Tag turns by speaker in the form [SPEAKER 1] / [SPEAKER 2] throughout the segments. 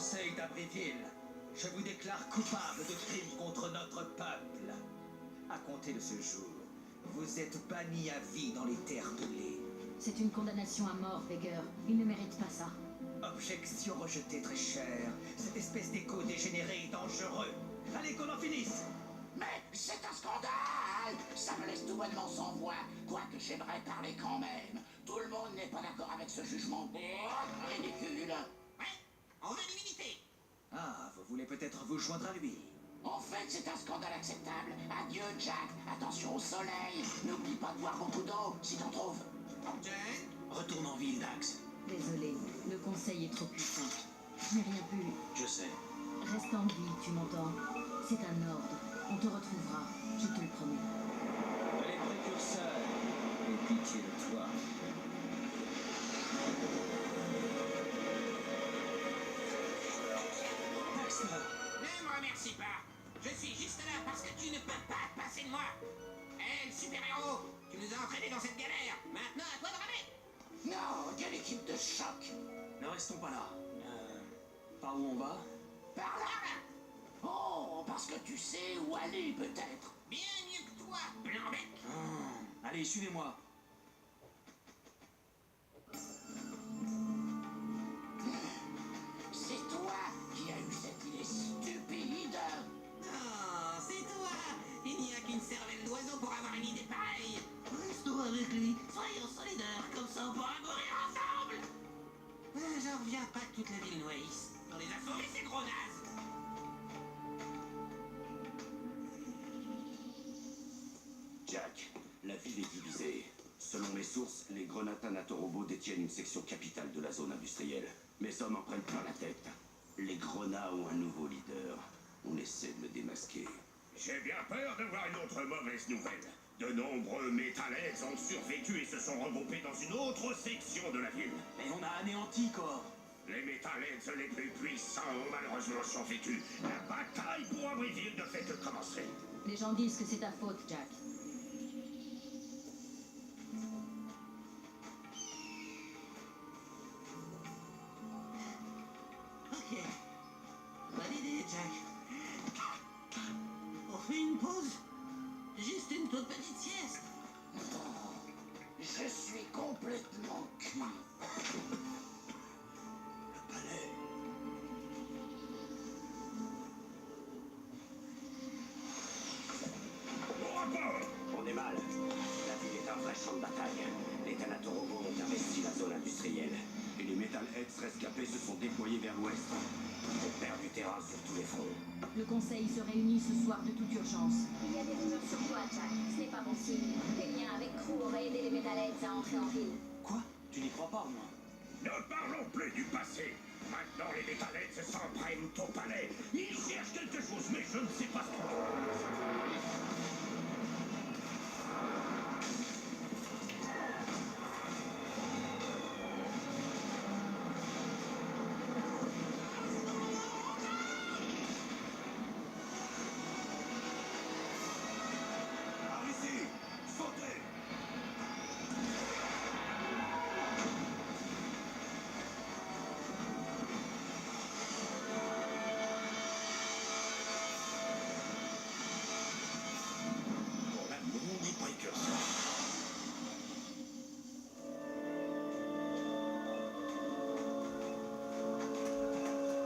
[SPEAKER 1] Conseil d'Abbeville, je vous déclare coupable de crimes contre notre peuple. À compter de ce jour, vous êtes banni à vie dans les terres de lait.
[SPEAKER 2] C'est une condamnation à mort, Veger. Il ne mérite pas ça.
[SPEAKER 1] Objection rejetée, très chère. Cette espèce d'écho dégénéré est dangereux. Allez, qu'on en finisse.
[SPEAKER 3] Mais c'est un scandale! Ça me laisse tout bonnement sans voix, quoique j'aimerais parler quand même. Tout le monde n'est pas d'accord avec ce jugement ridicule.
[SPEAKER 4] Ouais, on veut l'immunité.
[SPEAKER 1] Ah, vous voulez peut-être vous joindre à lui.
[SPEAKER 3] En fait, c'est un scandale acceptable. Adieu, Jack. Attention au soleil. N'oublie pas de boire beaucoup d'eau, si t'en trouves.
[SPEAKER 4] Jane,
[SPEAKER 1] Retourne en ville, Dax.
[SPEAKER 2] Désolé, le conseil est trop puissant. Je n'ai rien pu.
[SPEAKER 1] Je sais.
[SPEAKER 2] Reste en vie, tu m'entends? C'est un ordre. On te retrouvera, je te le promets.
[SPEAKER 1] Les précurseurs, aie pitié de toi. Dexter!
[SPEAKER 4] ne me remercie pas. Je suis juste là parce que tu ne peux pas te passer de moi. Hé, le super-héros, tu nous as entraînés dans cette galère. Maintenant, à toi de ramer.
[SPEAKER 3] Non, quelle équipe de choc.
[SPEAKER 1] Ne restons pas là. Par où on va?
[SPEAKER 3] Par là. Oh, parce que tu sais où aller, peut-être.
[SPEAKER 4] Bien mieux que toi, Blanc-bec.
[SPEAKER 1] Allez, suivez-moi.
[SPEAKER 3] C'est toi qui as eu cette idée stupide.
[SPEAKER 4] Non, c'est toi. Il n'y a qu'une cervelle d'oiseau pour avoir une idée pareille. Restons avec lui. Soyons solidaires, comme ça on pourra mourir ensemble. J'en reviens pas de toute la ville noise. On les a sauvés, ces gros nazes.
[SPEAKER 5] Jack, la ville est divisée. Selon mes sources, les Grenata Natorobo détiennent une section capitale de la zone industrielle. Mes hommes en prennent plein la tête. Les Grenats ont un nouveau leader. On essaie de le démasquer.
[SPEAKER 6] J'ai bien peur de voir une autre mauvaise nouvelle. De nombreux métalheads ont survécu et se sont regroupés dans une autre section de la ville.
[SPEAKER 1] Mais on a anéanti, Cor.
[SPEAKER 6] Les métalheads les plus puissants ont malheureusement survécu. La bataille pour Abbeville ne fait que commencer.
[SPEAKER 2] Les gens disent que c'est ta faute, Jack.
[SPEAKER 4] Ok. Bonne idée, Jack. On fait une pause? Juste une toute petite sieste.
[SPEAKER 3] Je suis complètement cuit.
[SPEAKER 5] Le palais.
[SPEAKER 6] Au rapport!
[SPEAKER 5] On est mal. La ville est un vrai champ de bataille. Les Thanatorobo ont investi la zone industrielle. Et les Metalheads rescapés se sont déployés vers l'ouest. On perd du terrain sur tous les fronts.
[SPEAKER 2] Le conseil se réunit ce soir de toute urgence.
[SPEAKER 7] Il y a des rumeurs sur toi, Jack. Ce n'est pas bon signe. Tes liens avec Crew auraient aidé les Metalheads à entrer en ville.
[SPEAKER 1] Quoi? Tu n'y crois pas, au moins?
[SPEAKER 6] Ne parlons plus du passé. Maintenant, les métalheads s'en prennent au palais. Ils cherchent quelque chose, mais je ne sais pas ce qu'ils
[SPEAKER 5] Par ici! Sautez!
[SPEAKER 6] Pour l'amour des précurseurs.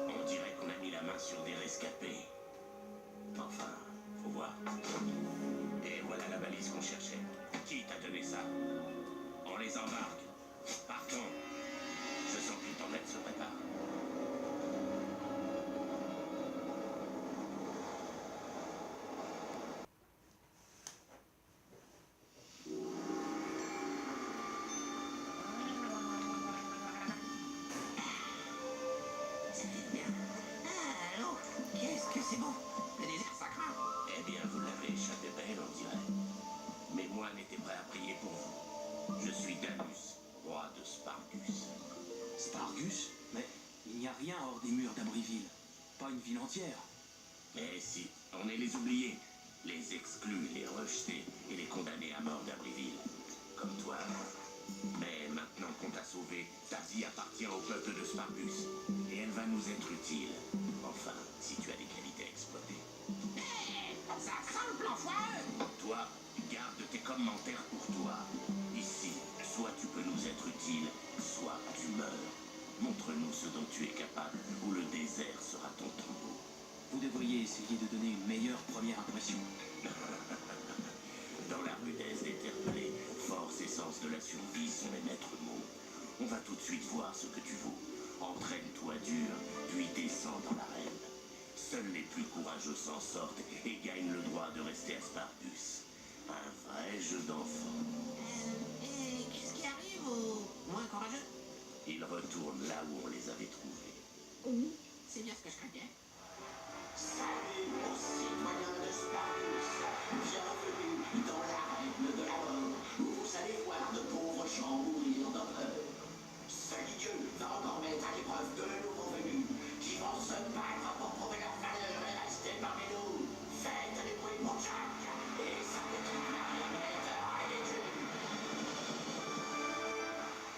[SPEAKER 5] On dirait qu'on a mis la main sur des rescapés. Enfin, faut voir. Et voilà la valise qu'on cherchait. Qui t'a donné ça? On les embarque. Partons. Je sens qu'une tempête se prépare.
[SPEAKER 4] Ça fait bien. Ah, allô? Qu'est-ce que c'est bon? Le désert, ça craint.
[SPEAKER 5] Eh bien, vous l'avez échappé belle, on dirait. Mais moi n'étais prêt à prier pour vous. Je suis Danus, roi de Spargus.
[SPEAKER 1] Spargus? Mais il n'y a rien hors des murs d'Abbeville. Pas une ville entière.
[SPEAKER 5] Eh si, on est les oubliés, les exclus, les rejetés et les condamnés à mort d'Abbeville. Comme toi. Mais maintenant qu'on t'a sauvé, ta vie appartient au peuple de Spargus. Et elle va nous être utile. tu es capable, ou le désert sera ton tombeau.
[SPEAKER 8] Vous devriez essayer de donner une meilleure première impression.
[SPEAKER 5] Dans la rudesse des terre-pelés, force et sens de la survie sont les maîtres mots. On va tout de suite voir ce que tu vaux. Entraîne-toi dur, puis descends dans l'arène. Seuls les plus courageux s'en sortent et gagnent le droit de rester à Spartus. Un vrai jeu d'enfant.
[SPEAKER 4] Et qu'est-ce qui arrive aux moins courageux?
[SPEAKER 5] Ils retournent là où on les avait trouvés.
[SPEAKER 4] C'est bien ce que je craignais.
[SPEAKER 3] Salut aux citoyens de Spartus. Bienvenue dans l'arène de la mort, où vous allez voir de pauvres gens mourir d'horreur. Seul Dieu va encore mettre à l'épreuve de nouveaux venus, qui vont se battre pour prouver leur valeur et rester parmi nous. Faites des bruits pour Jack et sa petite marionnette ridicule.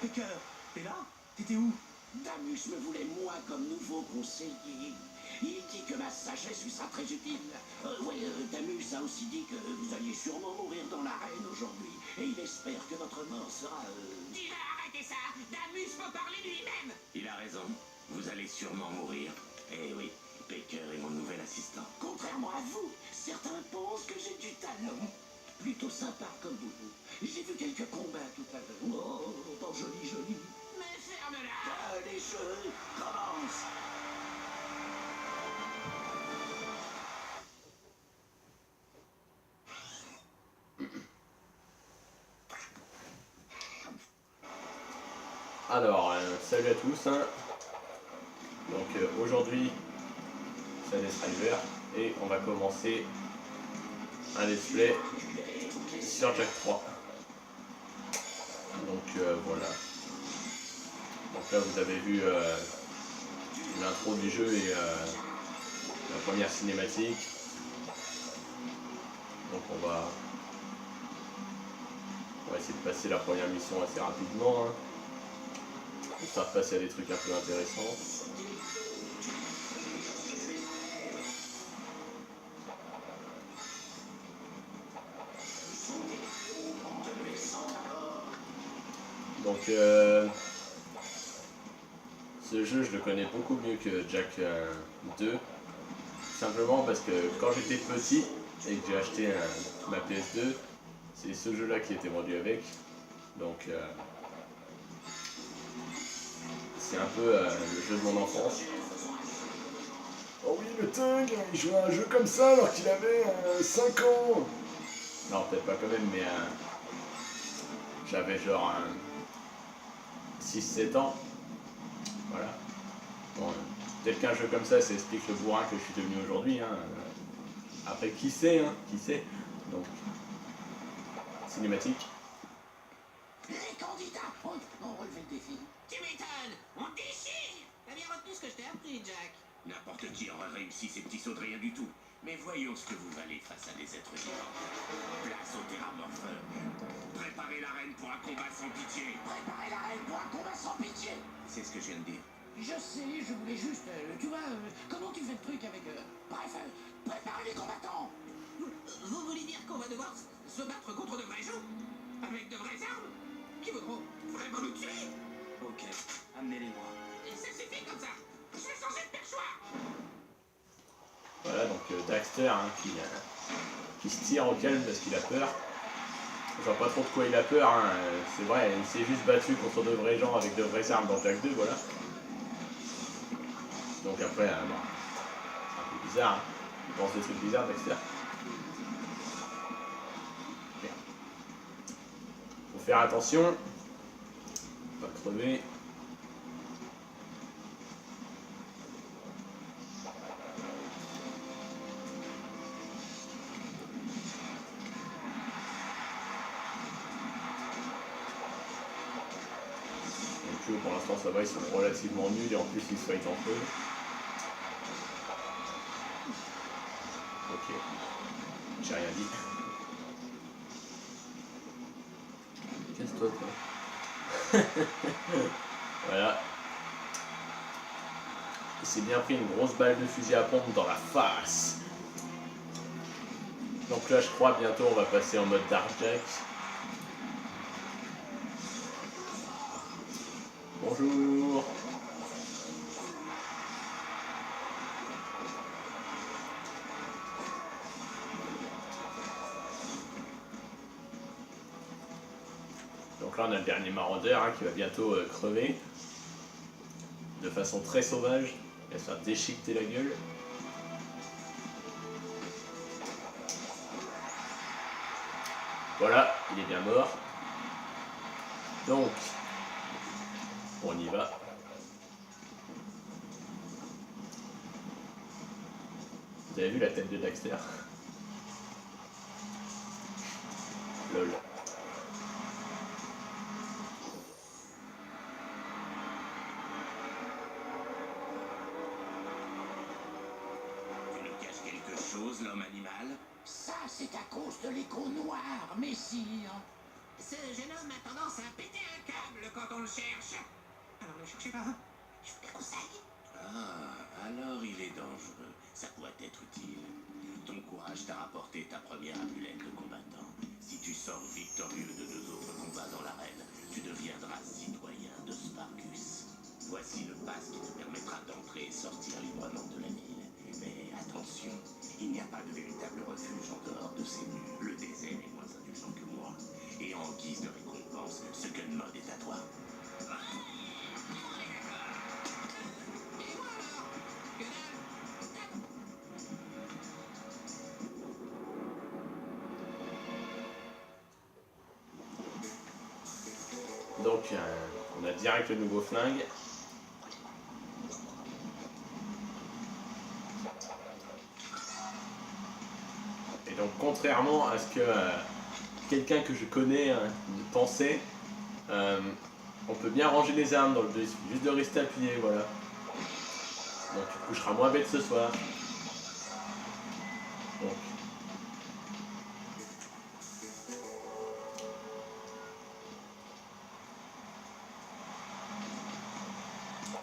[SPEAKER 8] Pecker, t'es là? T'étais où?
[SPEAKER 3] Damus me voulait moi comme nouveau conseiller. Il dit que ma sagesse lui sera très utile. Damus a aussi dit que vous alliez sûrement mourir dans l'arène aujourd'hui. Et il espère que votre mort sera...
[SPEAKER 4] Dis-le, arrêtez ça! Damus peut parler lui-même!
[SPEAKER 5] Il a raison. Vous allez sûrement mourir. Eh oui, Baker est mon nouvel assistant.
[SPEAKER 3] Contrairement à vous, certains pensent que j'ai du talent. Plutôt sympa comme vous. J'ai vu quelques combats tout à l'heure. Oh, joli, joli.
[SPEAKER 4] Mais ferme-la!
[SPEAKER 3] Les jeux commencent.
[SPEAKER 9] Alors, salut à tous. Donc aujourd'hui, c'est un Driver et on va commencer un let's play sur Jack 3. Donc voilà. Donc là vous avez vu l'intro du jeu et la première cinématique. Donc on va essayer de passer la première mission assez rapidement. Histoire de passer à des trucs un peu intéressants. Donc ce jeu je le connais beaucoup mieux que Jack 2. Simplement parce que quand j'étais petit et que j'ai acheté ma PS2, c'est ce jeu là qui était vendu avec. Donc c'est un peu le jeu de mon enfance.
[SPEAKER 10] Oh oui, le Tung, il jouait à un jeu comme ça alors qu'il avait 5 ans.
[SPEAKER 9] Non, peut-être pas quand même, mais j'avais genre 6-7 ans. Voilà. Bon, peut-être qu'un jeu comme ça explique le bourrin que je suis devenu aujourd'hui. Après, qui sait, qui sait. Donc, cinématique.
[SPEAKER 3] Les candidats ont relevé le défi.
[SPEAKER 4] Tu m'étonnes! On déchire! T'as bien retenu ce que je t'ai appris, Jack.
[SPEAKER 5] N'importe qui aurait réussi ces petits sauts de rien du tout. Mais voyons ce que vous valez face à des êtres vivants. Place au terramorpheur. Préparez l'arène pour un combat sans pitié.
[SPEAKER 3] Préparez l'arène pour un combat sans pitié.
[SPEAKER 5] C'est ce que je viens de dire.
[SPEAKER 3] Je sais, je voulais juste... tu vois, comment tu fais le truc avec... Bref, préparez les combattants.
[SPEAKER 4] Vous voulez dire qu'on va devoir se battre contre de vrais gens? Avec de vraies armes? Qui voudront vraiment nous tuer?
[SPEAKER 8] Ok, amenez-les-moi.
[SPEAKER 4] Et ça suffit comme ça! Je vais changer de perchoir!
[SPEAKER 9] Voilà, donc Daxter qui se tire au calme parce qu'il a peur. Je vois pas trop de quoi il a peur, c'est vrai, il s'est juste battu contre de vrais gens avec de vraies armes dans Jack 2, voilà. Donc après, bon, c'est un peu bizarre, il pense des trucs bizarres Daxter. Faut faire attention, pas crever. Pour l'instant ça va, ils sont relativement nuls et en plus ils se fightent entre eux. Ok, j'ai rien dit. Casse-toi toi. Voilà. Il s'est bien pris une grosse balle de fusil à pompe dans la face. Donc là je crois bientôt on va passer en mode Dark Jack. Bonjour. après on a le dernier maraudeur hein, qui va bientôt crever. De façon très sauvage. Il va se faire déchiqueter la gueule. Voilà, il est bien mort. Donc, on y va. Vous avez vu la tête de Daxter? Lol.
[SPEAKER 5] Tu nous caches quelque chose, l'homme animal?
[SPEAKER 3] Ça, c'est à cause de l'écho noir, messire.
[SPEAKER 4] Ce jeune homme a tendance à péter un câble quand on le cherche. Alors ne cherchez pas. Je vous le conseille.
[SPEAKER 5] Ah, alors il est dangereux. Ça pourrait être utile. Ton courage t'a rapporté ta première amulette de combattant. Si tu sors victorieux de 2 autres combats dans l'arène, tu deviendras citoyen de Sparkus. Voici le pass qui te permettra d'entrer et sortir librement de la ville. Mais attention, il n'y a pas de véritable refuge en dehors de ces murs. Le désert est moins indulgent que moi. Et en guise de récompense, ce gun mode est à toi.
[SPEAKER 9] Donc, on a direct le nouveau flingue. Et donc, contrairement à ce que quelqu'un que je connais pensait, on peut bien ranger les armes dans le jeu, juste de rester appuyé, voilà. Donc, tu te coucheras moins bête ce soir. Donc.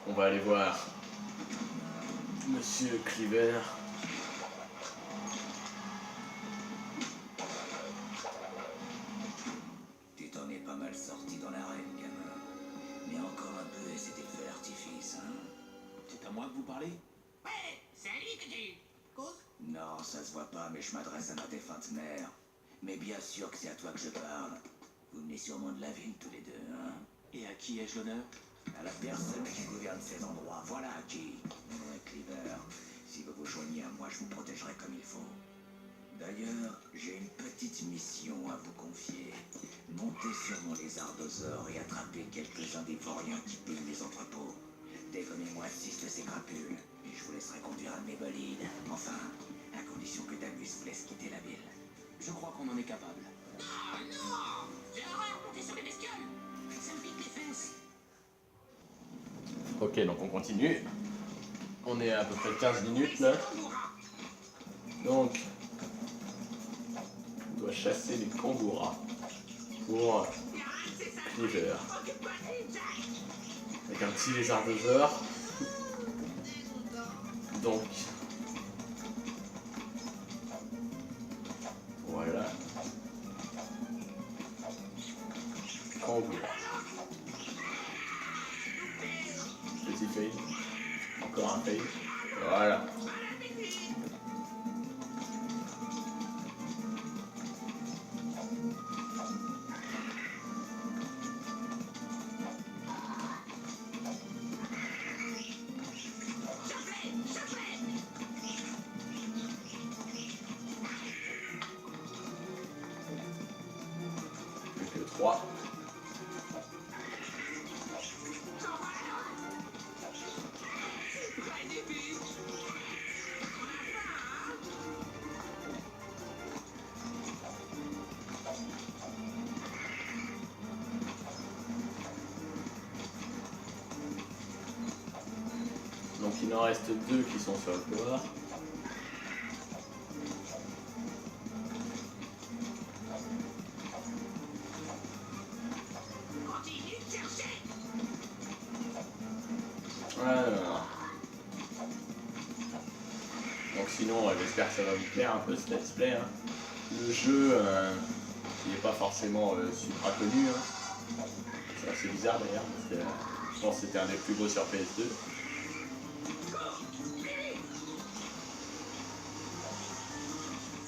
[SPEAKER 9] On va aller voir Monsieur Cleaver.
[SPEAKER 1] Tu t'en es pas mal sorti dans l'arène, gamin. Mais encore un peu et c'était le feu d'artifice, hein?
[SPEAKER 8] C'est à moi que vous parlez?
[SPEAKER 4] Ouais, c'est à lui que tu causes.
[SPEAKER 1] Non, ça se voit pas, mais je m'adresse à ma défunte mère. Mais bien sûr que c'est à toi que je parle. Vous venez sûrement de la ville tous les deux, hein?
[SPEAKER 8] Et à qui ai-je l'honneur?
[SPEAKER 1] À la personne qui gouverne ces endroits, voilà à qui. Cleaver, si vous vous joignez à moi, je vous protégerai comme il faut. D'ailleurs, j'ai une petite mission à vous confier. Montez sur mon lézardosaure et attrapez quelques-uns des vauriens qui pillent les entrepôts. Dégommez-moi 6 de ces crapules, et je vous laisserai conduire un de mes bolides. Enfin, à condition que Dagus vous laisse quitter la ville.
[SPEAKER 8] Je crois qu'on en est capable.
[SPEAKER 4] Non, non. J'ai horreur de monter sur les bestioles. Ça me pique les fesses.
[SPEAKER 9] Ok, donc on continue. On est à peu près 15 minutes là. Donc, on doit chasser les kangouras pour Cleaver. Avec un petit lézardosaure. Donc, voilà. Kangourou. Petit fail. Encore un fail. Voilà. Plus que 3. Donc il en reste 2 qui sont sur le couloir.
[SPEAKER 4] Continue de chercher.
[SPEAKER 9] Alors. Donc sinon, j'espère que ça va vous plaire un peu ce let's play. Hein. Le jeu, il n'est pas forcément super connu. Hein. C'est assez bizarre d'ailleurs, parce que je pense que c'était un des plus beaux sur PS2.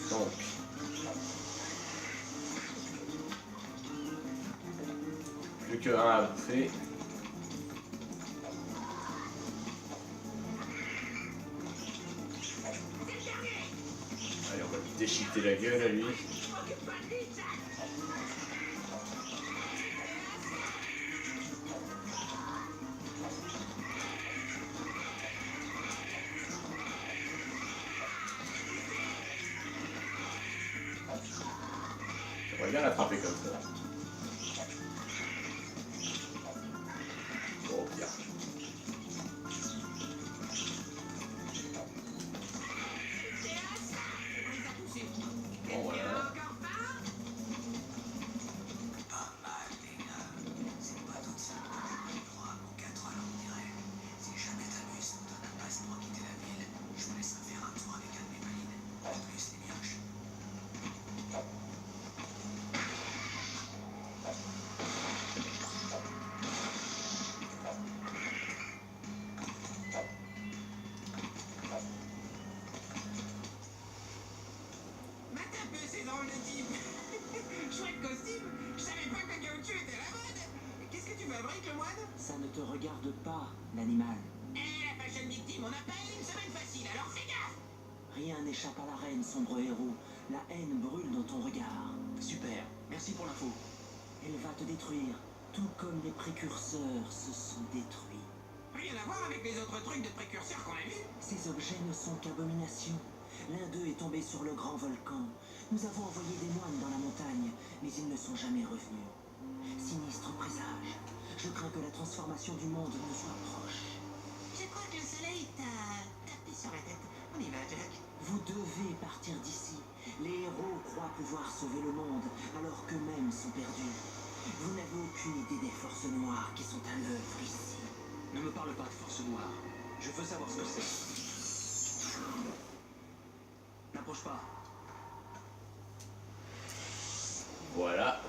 [SPEAKER 9] Donc, qu'un à bouffer. Allez, on va lui déchiqueter la gueule à lui. On va bien l'attraper comme ça. Bon, bien. Bon, voilà.
[SPEAKER 1] Pas mal, les gars. C'est pas toute ça. 3 ou 4 heures, on dirait. Si jamais t'amuses, on donne un passe pour quitter la ville. Je vous laisserai faire un tour avec un de mes balines. En plus, les mioches.
[SPEAKER 4] Mate un peu ces drôles de type. Chouette costume. Je savais pas que le caoutchouc était à la mode. Qu'est-ce que tu fabriques, le moine?
[SPEAKER 8] Ça ne te regarde pas, l'animal.
[SPEAKER 4] La fashion victime, on n'a pas eu une semaine facile, alors fais gaffe.
[SPEAKER 8] Rien n'échappe à la reine, sombre héros. La haine brûle dans ton regard.
[SPEAKER 5] Super, merci pour l'info.
[SPEAKER 8] Elle va te détruire, tout comme les précurseurs se sont détruits.
[SPEAKER 4] Rien à voir avec les autres trucs de précurseurs qu'on a vus.
[SPEAKER 8] Ces objets ne sont qu'abominations. L'un d'eux est tombé sur le grand volcan. Nous avons envoyé des moines dans la montagne, mais ils ne sont jamais revenus. Sinistre présage. Je crains que la transformation du monde nous soit proche.
[SPEAKER 4] Je crois que le soleil t'a tapé sur la tête. On y va, Jack.
[SPEAKER 8] Vous devez partir d'ici. Les héros croient pouvoir sauver le monde, alors qu'eux-mêmes sont perdus. Vous n'avez aucune idée des forces noires qui sont à l'œuvre ici.
[SPEAKER 5] Ne me parle pas de force noire. Je veux savoir ce que c'est. N'approche pas.
[SPEAKER 9] Voilà.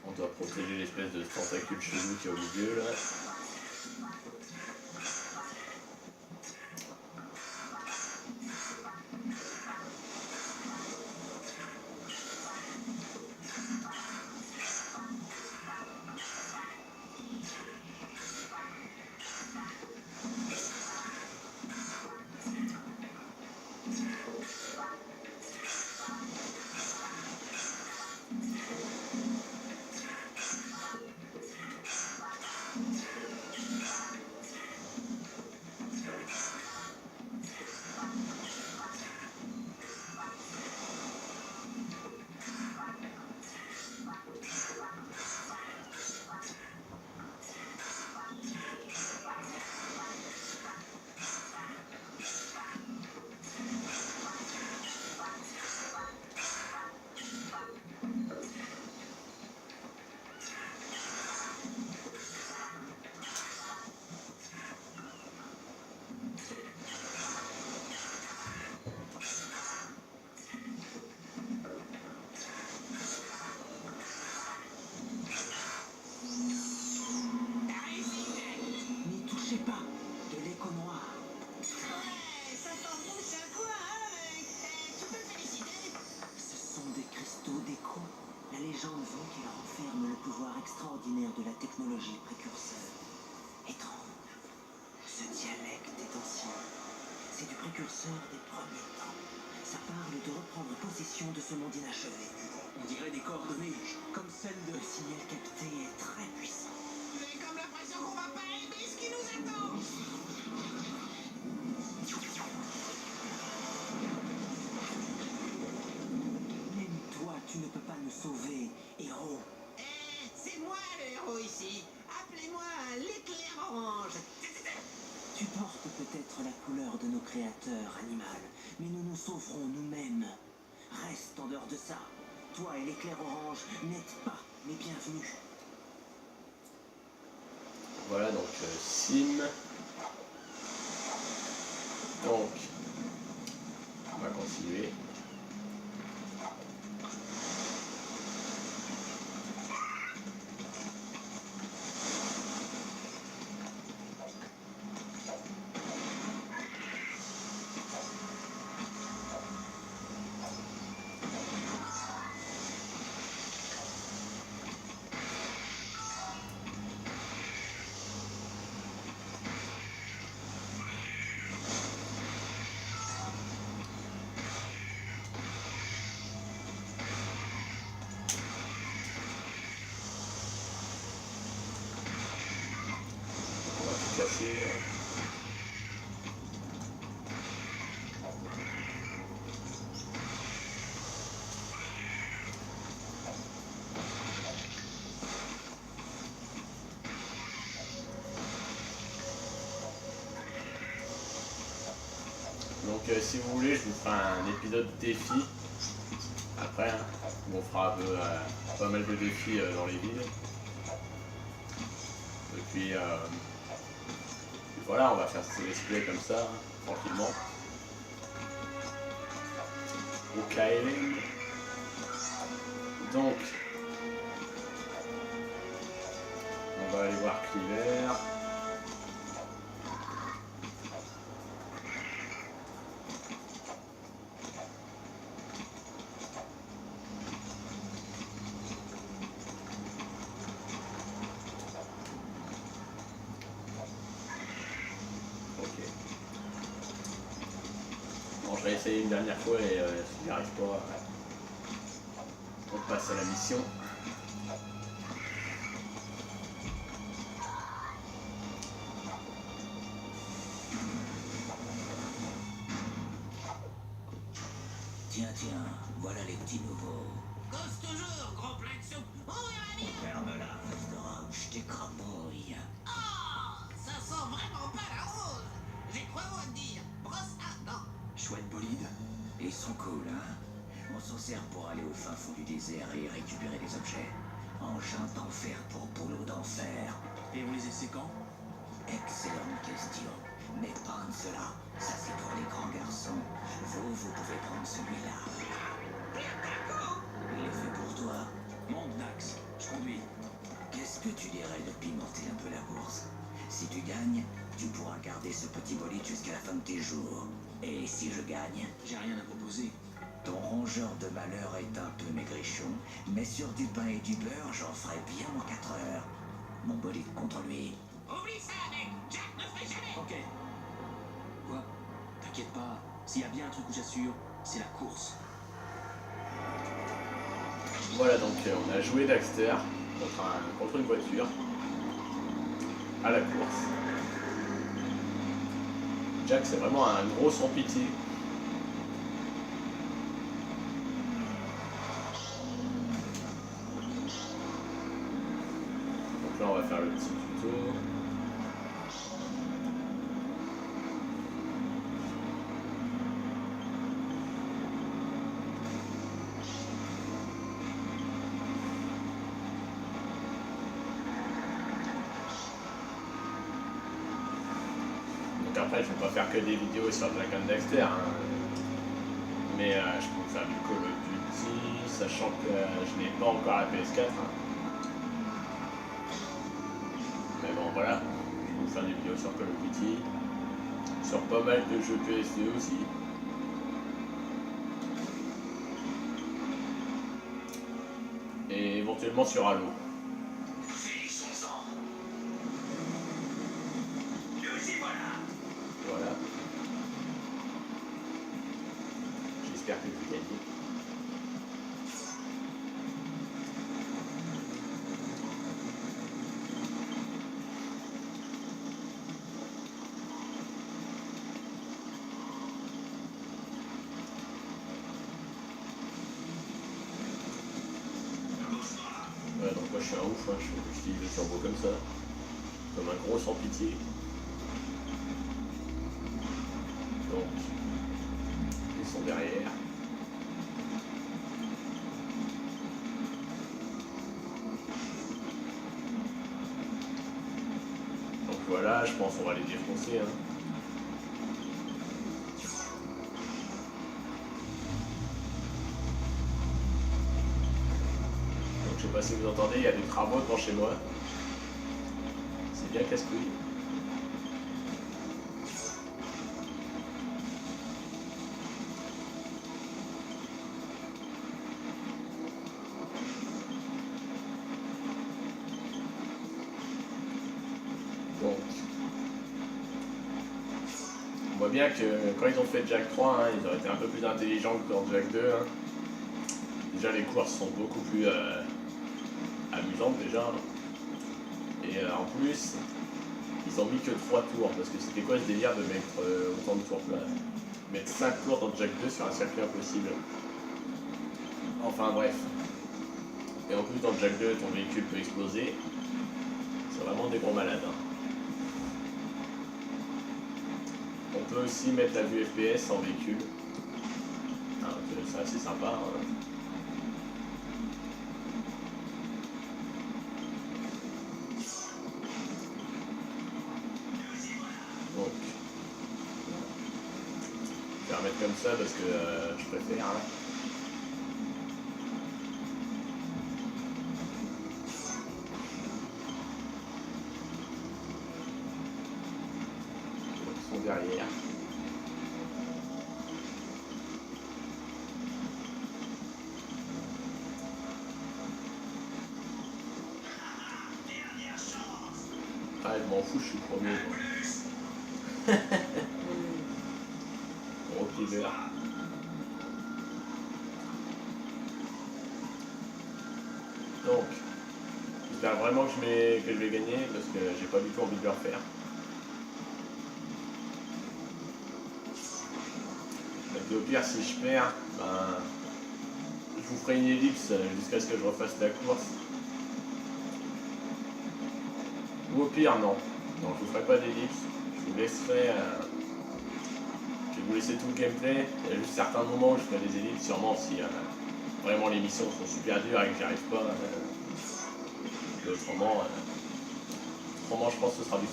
[SPEAKER 9] On doit protéger l'espèce de tentacule chelou qui est au milieu là.
[SPEAKER 8] N'y touchez pas, de l'écho noir.
[SPEAKER 4] Ouais, ça t'embouche à quoi, hein, mec? Tu peux me féliciter.
[SPEAKER 8] Ce sont des cristaux d'écho. La légende veut qu'ils renferment le pouvoir extraordinaire de la technologie précurseur. Étrange. Ce dialecte est ancien. C'est du précurseur des premiers temps. Ça parle de reprendre possession de ce monde inachevé.
[SPEAKER 5] On dirait des coordonnées, comme celles de...
[SPEAKER 8] Le signal capté est très puissant.
[SPEAKER 4] J'ai comme l'impression qu'on va pas aimer ce qui nous attend.
[SPEAKER 8] Même toi, tu ne peux pas nous sauver, héros.
[SPEAKER 4] C'est moi le héros ici. Appelez-moi l'éclair orange.
[SPEAKER 8] Tu portes peut-être la couleur de nos créateurs, animal, mais nous nous sauverons nous-mêmes. Reste en dehors de ça. Toi et l'éclair orange n'êtes pas les bienvenus.
[SPEAKER 9] Voilà donc Sim. Donc on va continuer. cassé. Donc si vous voulez, je vous ferai un épisode défi. Après, hein, où on fera un peu, pas mal de défis dans les villes. Et puis voilà, on va faire ce let's play comme ça, hein, tranquillement. Au Kaelin. Donc, on va aller voir Cliver. Bon, je vais essayer une dernière fois et si j'y arrive pas, on passe à la mission.
[SPEAKER 1] Tiens, voilà les petits nouveaux.
[SPEAKER 4] Cause toujours, gros plein de soupe. On verra bien.
[SPEAKER 1] Ferme-la, fils de robe, je t'écrabouille.
[SPEAKER 4] Oh, ça sent vraiment pas la rose. J'ai quoi vous dire. Brosse à dents.
[SPEAKER 1] Chouette bolide. Ils sont cool, hein? On s'en sert pour aller au fin fond du désert et récupérer des objets. Engin d'enfer pour boulot d'enfer.
[SPEAKER 3] Et on les essaie quand?
[SPEAKER 1] Excellente question. Mais prendre cela, ça c'est pour les grands garçons. Vous pouvez prendre celui-là. Il est fait pour toi.
[SPEAKER 3] Monte, Dax. Je conduis.
[SPEAKER 1] Qu'est-ce que tu dirais de pimenter un peu la course? Si tu gagnes, tu pourras garder ce petit bolide jusqu'à la fin de tes jours. Et si je gagne?
[SPEAKER 3] J'ai rien à proposer.
[SPEAKER 1] Ton rongeur de malheur est un peu maigrichon, mais sur du pain et du beurre, j'en ferai bien en 4 heures. Mon bolide contre lui.
[SPEAKER 4] Oublie ça, mec. Jack ne ferait jamais.
[SPEAKER 3] Ok. Quoi? T'inquiète pas. S'il y a bien un truc où j'assure, c'est la course.
[SPEAKER 9] Voilà, donc on a joué Daxter contre une voiture à la course. Jack, c'est vraiment un gros sans pitié. Donc là, on va faire le petit tuto. Après, je ne vais pas faire que des vidéos sur Jack and Daxter, hein. Mais je peux faire du Call of Duty, sachant que je n'ai pas encore la PS4. Hein. Mais bon, voilà, je peux faire des vidéos sur Call of Duty, sur pas mal de jeux PS2 aussi. Et éventuellement sur Halo. Voilà. J'espère que vous gagnez. Ouais, donc moi je suis un ouf, hein. J'utilise le turbo comme ça, comme un gros sans pitié. Donc, ils sont derrière. Donc voilà, je pense qu'on va les défoncer. Hein. Donc je sais pas si vous entendez, il y a des travaux devant chez moi. C'est bien casse-couille. On voit bien que quand ils ont fait Jack 3, hein, ils auraient été un peu plus intelligents que dans Jack 2. Hein. Déjà les courses sont beaucoup plus amusantes déjà. Et en plus, ils ils ont mis que 3 tours, parce que c'était quoi ce délire de mettre autant de tours là? Mettre 5 tours dans Jack 2 sur un circuit impossible. Enfin bref. Et en plus dans Jack 2 ton véhicule peut exploser. C'est vraiment des gros malades. Hein. On peut aussi mettre la vue FPS en véhicule. Ah, donc c'est assez sympa. Hein. Donc, je vais remettre comme ça parce que je préfère. Hein. Ils sont derrière. Ah, je m'en fous, je suis premier. Gros pied vert. Donc, j'espère vraiment que je vais gagner parce que j'ai pas du tout envie de le refaire. Donc, au pire, si je perds, ben, je vous ferai une ellipse jusqu'à ce que je refasse la course. Ou au pire, non. Non, je vous ferai pas d'ellipse. Je vous laisserai. Je vais vous laisser tout le gameplay. Il y a juste certains moments où je ferai des ellipses, sûrement si vraiment les missions sont super dures et que j'y arrive pas. Autrement, je pense que ce sera du 100%.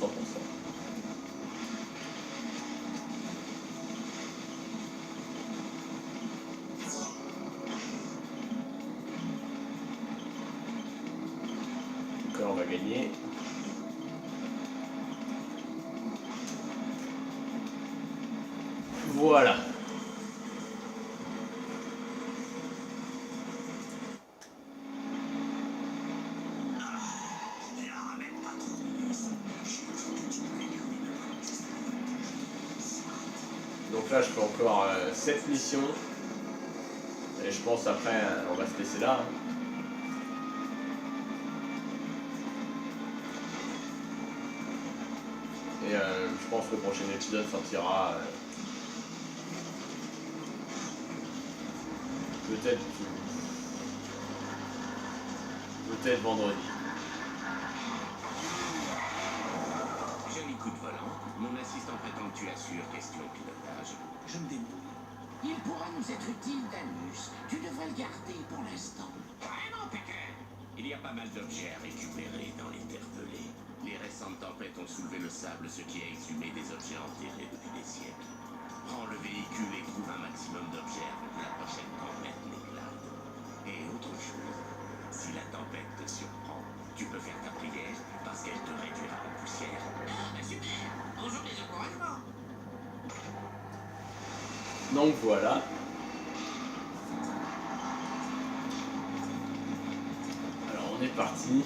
[SPEAKER 9] Donc là, on va gagner. Voilà. Donc là, je fais encore 7 missions. Et je pense après, on va se laisser là. Hein. Et je pense que le prochain épisode sortira peut-être vendredi.
[SPEAKER 5] Joli coup de volant. Mon assistant prétend que tu assures question pilotage. Je me débrouille.
[SPEAKER 3] Il pourra nous être utile, Danus. Tu devrais le garder pour l'instant.
[SPEAKER 5] Vraiment, Pecker. Il y a pas mal d'objets à récupérer dans les terres pelées. Les récentes tempêtes ont soulevé le sable, ce qui a exhumé des objets enterrés depuis des siècles. Prends le véhicule et trouve un maximum d'objets avant que la prochaine tempête n'éclate. Et autre chose, si la tempête te surprend, tu peux faire ta prière parce qu'elle te réduira en poussière.
[SPEAKER 4] Ah, bah super. Bonjour les encouragements.
[SPEAKER 9] Donc voilà. Alors on est parti.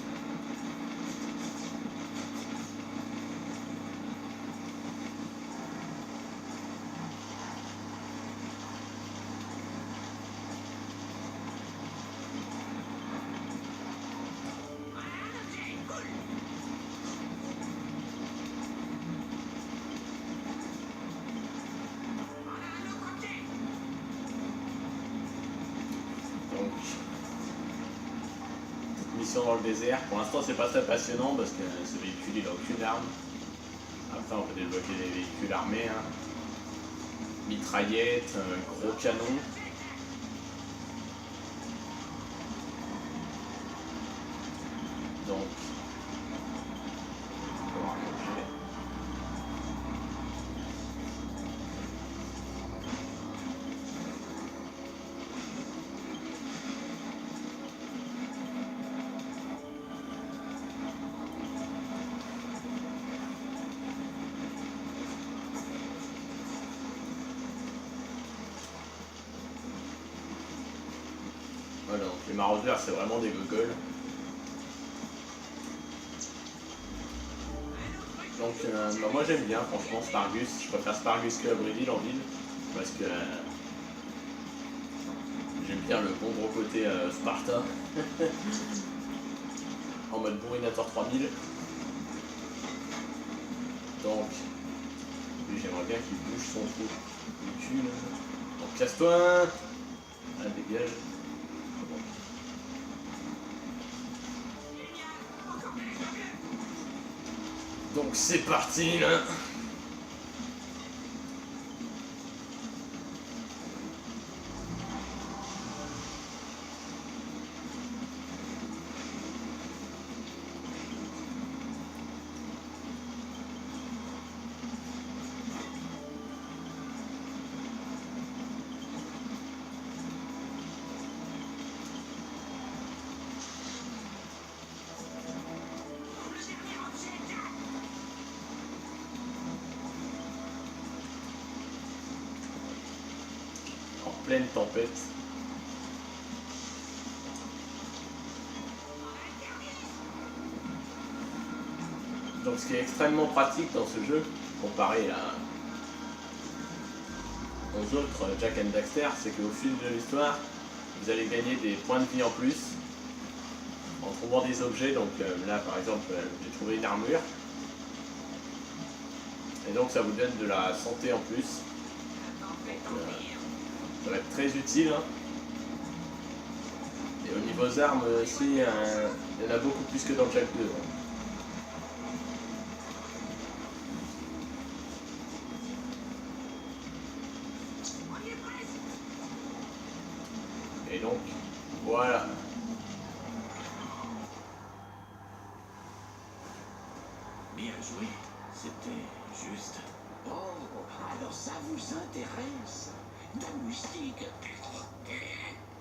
[SPEAKER 9] Mission dans le désert. Pour l'instant, c'est pas très passionnant parce que ce véhicule il a aucune arme. Après, on peut débloquer des véhicules armés, hein. Mitraillettes, gros canon. Donc, on va ranger. Voilà, donc les maraudeurs, c'est vraiment des gogoles. Donc, bah moi j'aime bien, franchement, Spargus. Je préfère Spargus que Abril en ville, parce que j'aime bien le bon gros côté Sparta. En mode Bourrinator 3000. Donc, lui j'aimerais bien qu'il bouge son trou du cul là. Donc casse-toi. Ah, dégage. Donc c'est parti là. Pleine tempête. Donc ce qui est extrêmement pratique dans ce jeu, comparé aux autres Jak and Daxter, c'est qu'au fil de l'histoire, vous allez gagner des points de vie en plus en trouvant des objets. Donc là par exemple, j'ai trouvé une armure. Et donc ça vous donne de la santé en plus. Donc, ça va être très utile. Hein. Et au niveau armes aussi, il y en a beaucoup plus que dans Jak 2. Hein. Et donc, voilà.
[SPEAKER 5] Bien joué, c'était juste.
[SPEAKER 3] Oh, alors ça vous intéresse? La mystique.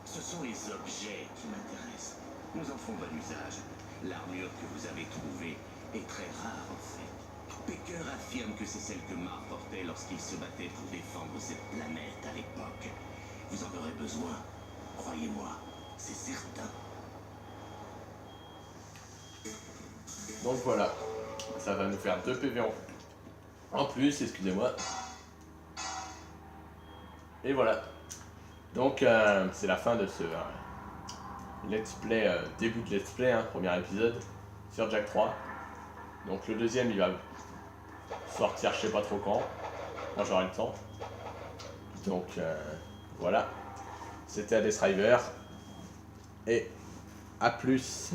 [SPEAKER 5] Ce sont les objets qui m'intéressent. Nous en ferons bon usage. L'armure que vous avez trouvée est très rare en fait. Pecker affirme que c'est celle que Marv portait lorsqu'il se battait pour défendre cette planète à l'époque. Vous en aurez besoin. Croyez-moi, c'est certain.
[SPEAKER 9] Donc voilà, ça va nous faire 2 PV en plus, excusez-moi. Et voilà. Donc c'est la fin de ce let's play, début de let's play, hein, premier épisode sur Jak 3. Donc le deuxième il va sortir je sais pas trop quand j'aurai le temps. Donc voilà. C'était Hades River. Et à plus.